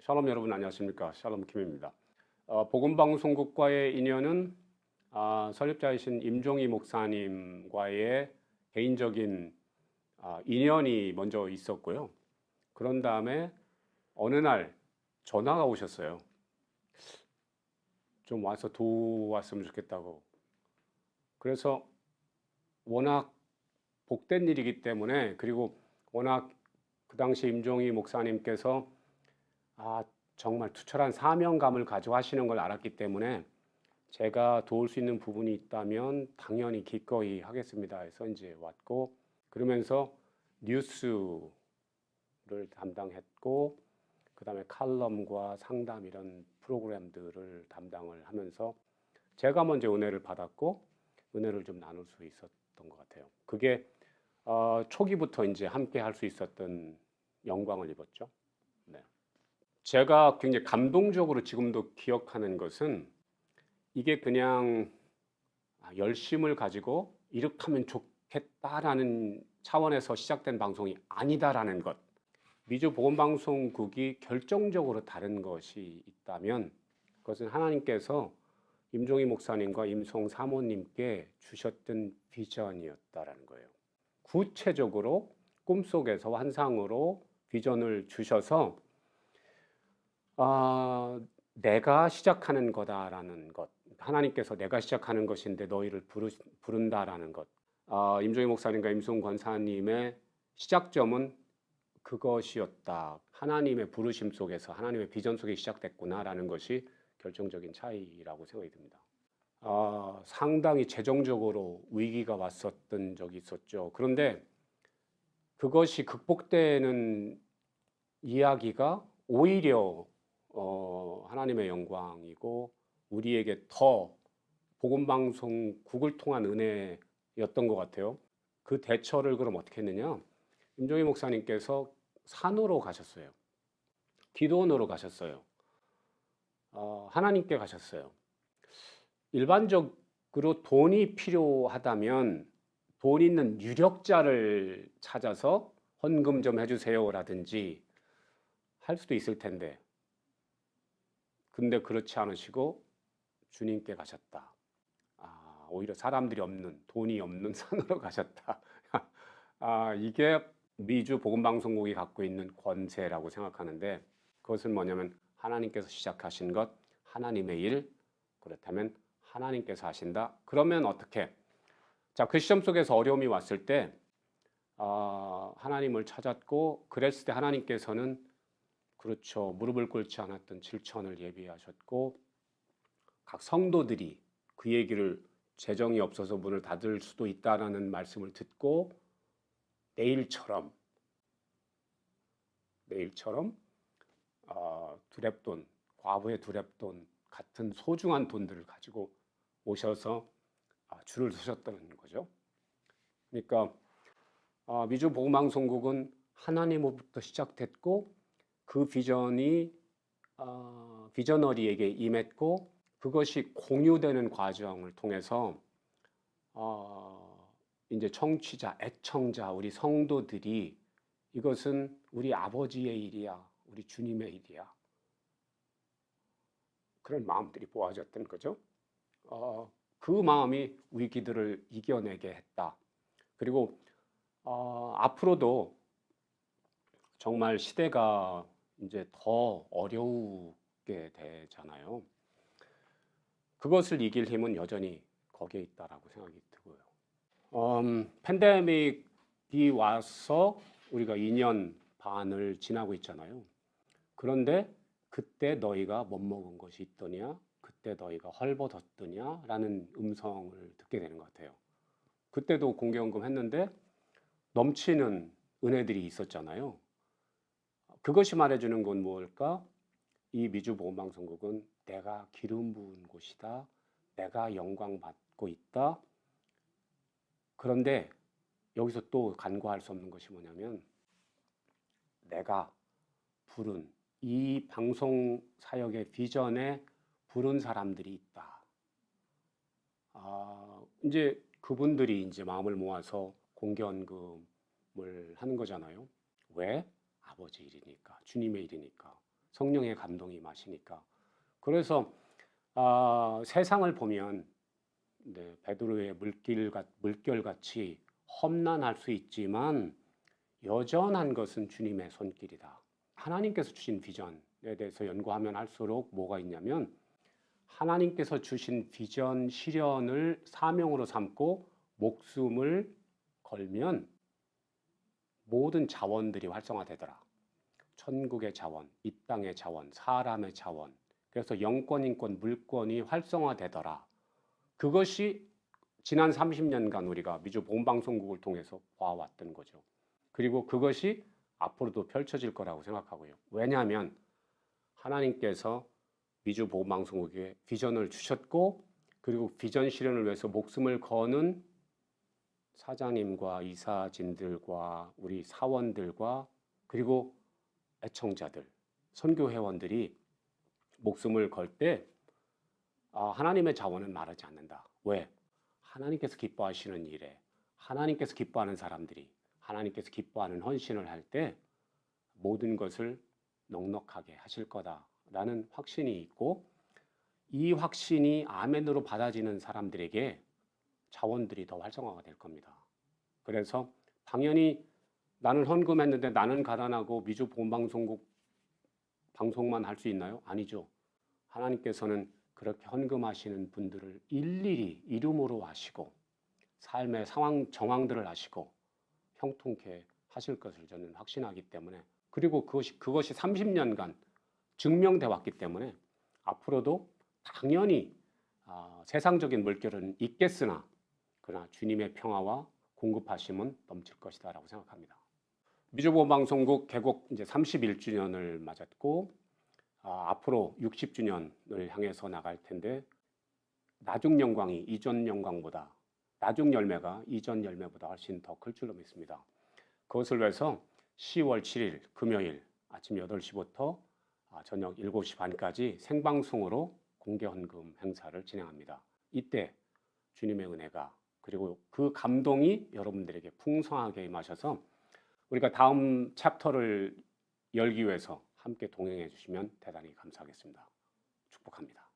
샬롬 여러분 안녕하십니까? 샬롬 킴입니다. 복음방송국과의 인연은 설립자이신 임종희 목사님과의 개인적인 인연이 먼저 있었고요. 그런 다음에 어느 날 전화가 오셨어요. 좀 와서 도왔으면 좋겠다고. 그래서 워낙 복된 일이기 때문에, 그리고 워낙 그 당시 임종희 목사님께서 정말 투철한 사명감을 가지고 하시는 걸 알았기 때문에 제가 도울 수 있는 부분이 있다면 당연히 기꺼이 하겠습니다 해서 이제 왔고, 그러면서 뉴스를 담당했고, 그 다음에 칼럼과 상담 이런 프로그램들을 담당을 하면서 제가 먼저 은혜를 받았고 은혜를 좀 나눌 수 있었던 것 같아요. 그게 초기부터 이제 함께 할 수 있었던 영광을 입었죠. 네. 제가 굉장히 감동적으로 지금도 기억하는 것은 이게 그냥 열심을 가지고 이렇게 하면 좋겠다라는 차원에서 시작된 방송이 아니다라는 것. 미주 보건방송국이 결정적으로 다른 것이 있다면 그것은 하나님께서 임종희 목사님과 임송 사모님께 주셨던 비전이었다라는 거예요. 구체적으로 꿈속에서 환상으로 비전을 주셔서 내가 시작하는 거다라는 것, 하나님께서 내가 시작하는 것인데 너희를 부른다라는 것. 임종희 목사님과 임송 권사님의 시작점은 그것이었다. 하나님의 부르심 속에서, 하나님의 비전 속에 시작됐구나라는 것이 결정적인 차이라고 생각이 듭니다. 상당히 재정적으로 위기가 왔었던 적이 있었죠. 그런데 그것이 극복되는 이야기가 오히려 하나님의 영광이고 우리에게 더 복음방송국을 통한 은혜였던 것 같아요. 그 대처를 그럼 어떻게 했느냐? 임종희 목사님께서 산으로 가셨어요. 기도원으로 가셨어요. 하나님께 가셨어요. 일반적으로 돈이 필요하다면 돈 있는 유력자를 찾아서 헌금 좀 해주세요라든지 할 수도 있을 텐데, 근데 그렇지 않으시고 주님께 가셨다. 오히려 사람들이 없는, 돈이 없는 산으로 가셨다. 이게 미주 복음방송국이 갖고 있는 권세라고 생각하는데, 그것은 뭐냐면 하나님께서 시작하신 것, 하나님의 일, 그렇다면 하나님께서 하신다. 그러면 어떻게? 자, 그 시점 속에서 어려움이 왔을 때 하나님을 찾았고, 그랬을 때 하나님께서는 그렇죠, 무릎을 꿇지 않았던 7천을 예비하셨고, 각 성도들이 그 얘기를 재정이 없어서 문을 닫을 수도 있다라는 말씀을 듣고 내일처럼 두렙돈, 과부의 두렙돈 같은 소중한 돈들을 가지고 오셔서 줄을 서셨다는 거죠. 그러니까 미주 복음방송국은 하나님으로부터 시작됐고, 그 비전이 비저너리에게 임했고, 그것이 공유되는 과정을 통해서 이제 청취자, 애청자, 우리 성도들이 이것은 우리 아버지의 일이야, 우리 주님의 일이야, 그런 마음들이 모아졌던 거죠. 그 마음이 위기들을 이겨내게 했다. 그리고 앞으로도 정말 시대가 이제 더 어려우게 되잖아요. 그것을 이길 힘은 여전히 거기에 있다라고 생각이 들고요. 팬데믹이 와서 우리가 2년 반을 지나고 있잖아요. 그런데 그때 너희가 못 먹은 것이 있더냐, 그때 너희가 헐벗었더냐 라는 음성을 듣게 되는 것 같아요. 그때도 공개헌금 했는데 넘치는 은혜들이 있었잖아요. 그것이 말해주는 건 무엇일까? 이 미주 복음방송국은 내가 기름 부은 곳이다, 내가 영광 받고 있다. 그런데 여기서 또 간과할 수 없는 것이 뭐냐면, 내가 부른 이 방송 사역의 비전에 부른 사람들이 있다. 이제 그분들이 이제 마음을 모아서 공개헌금을 하는 거잖아요. 왜? 아버지 일이니까, 주님의 일이니까. 성령의 감동이 임하시니까. 그래서 세상을 보면 베드로의 물결같이 험난할 수 있지만 여전한 것은 주님의 손길이다. 하나님께서 주신 비전에 대해서 연구하면 할수록 뭐가 있냐면 하나님께서 주신 비전 실현을 사명으로 삼고 목숨을 걸면 모든 자원들이 활성화되더라. 천국의 자원, 이 땅의 자원, 사람의 자원, 그래서 영권, 인권, 물권이 활성화되더라. 그것이 지난 30년간 우리가 미주 보험방송국을 통해서 봐왔던 거죠. 그리고 그것이 앞으로도 펼쳐질 거라고 생각하고요. 왜냐하면 하나님께서 미주 보험방송국에 비전을 주셨고, 그리고 비전 실현을 위해서 목숨을 거는 사장님과 이사진들과 우리 사원들과 그리고 애청자들, 선교 회원들이 목숨을 걸 때 하나님의 자원은 마르지 않는다. 왜? 하나님께서 기뻐하시는 일에, 하나님께서 기뻐하는 사람들이 하나님께서 기뻐하는 헌신을 할 때 모든 것을 넉넉하게 하실 거다라는 확신이 있고, 이 확신이 아멘으로 받아지는 사람들에게 자원들이 더 활성화가 될 겁니다. 그래서 당연히 나는 헌금했는데 나는 가난하고 미주 보험방송국 방송만 할 수 있나요? 아니죠. 하나님께서는 그렇게 헌금하시는 분들을 일일이 이름으로 아시고 삶의 상황 정황들을 아시고 형통케 하실 것을 저는 확신하기 때문에, 그리고 그것이 30년간 증명돼 왔기 때문에 앞으로도 당연히 세상적인 물결은 있겠으나 그러나 주님의 평화와 공급하심은 넘칠 것이다라고 생각합니다. 미주보방송국 개국 이제 31주년을 맞았고 앞으로 60주년을 향해서 나갈 텐데, 나중 영광이 이전 영광보다, 나중 열매가 이전 열매보다 훨씬 더 클 줄로 믿습니다. 그것을 위해서 10월 7일 금요일 아침 8시부터 저녁 7시 반까지 생방송으로 공개 헌금 행사를 진행합니다. 이때 주님의 은혜가 그리고 그 감동이 여러분들에게 풍성하게 임하셔서 우리가 다음 챕터를 열기 위해서 함께 동행해 주시면 대단히 감사하겠습니다. 축복합니다.